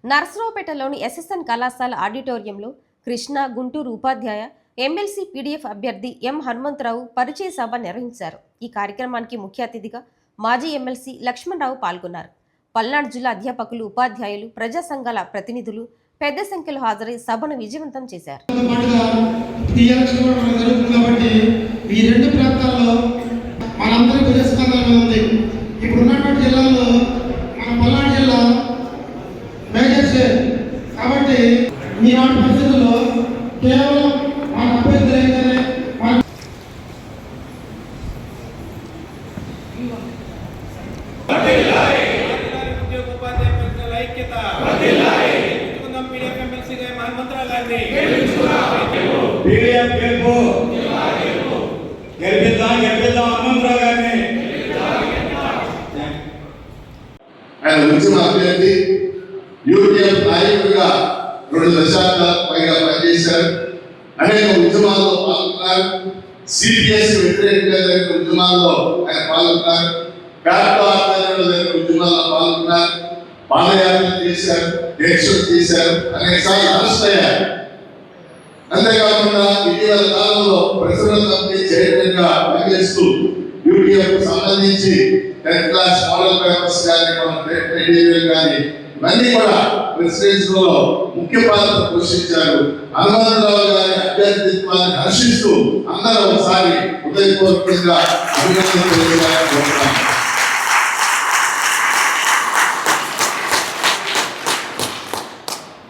నర్సరావుపేటలోని SSN కళాశాల ఆడిటోరియంలో కృష్ణ గుంటూరు ఉపాధ్యాయ MLC PDF అభ్యర్థి ఎం హనుమంతరావు పరిచయ సభ నిర్వహించారు. ఈ కార్యక్రమానికి ముఖ్య అతిథిగా మాజీ ఎమ్మెల్సీ లక్ష్మణరావు పాల్గొన్నారు. పల్నాడు జిల్లా అధ్యాపకులు, ఉపాధ్యాయులు, ప్రజా సంఘాల ప్రతినిధులు పెద్ద సంఖ్యలో హాజరై సభను విజయవంతం చేశారు. కాబట్టి ఈనాటి పరిస్థితుల్లో కేవలం మన అభ్యర్థులైతేనే ఆయన ఉద్యమ అభ్యర్థి యూపీఎఫ్ నాయకుడిగా 2 దశాబ్దాలకు పైగా పనిచేశారు. అనేక ఉద్యమాల్లో పాల్గొన్నారు. సిపిఎస్ వ్యతిరేకంగా జరిగిన ఉద్యమాల్లో ఆయన పాల్గొన్నారు. ప్యాట్ల ఆధ్వర్యంలో జరిగిన ఉద్యమాల్లో పాల్గొన్నారు. పాదయాత్ర చేశారు, దీక్షలు చేశారు, అనేక సార్లు అరెస్ట్ అయ్యారు. అంతేకాకుండా ఇటీవల కాలంలో ప్రెసిడెంట్ కంపెనీ చైర్మన్ గా పనిచేస్తూ యూపీఎఫ్ సంబంధించి 10th క్లాస్ మోడల్ పేపర్స్ కానీ కానీ ఇవన్నీ కూడా ప్రెసిడెన్స్ లో ముఖ్య పాత్ర పోషించారు. హనుమంతరావు గారి అభ్యర్థిత్వాన్ని హర్షిస్తూ అందరూ ఒకసారి హృదయపూర్వకంగా అభినందనలు తెలియజేయాలని కోరుతున్నాను.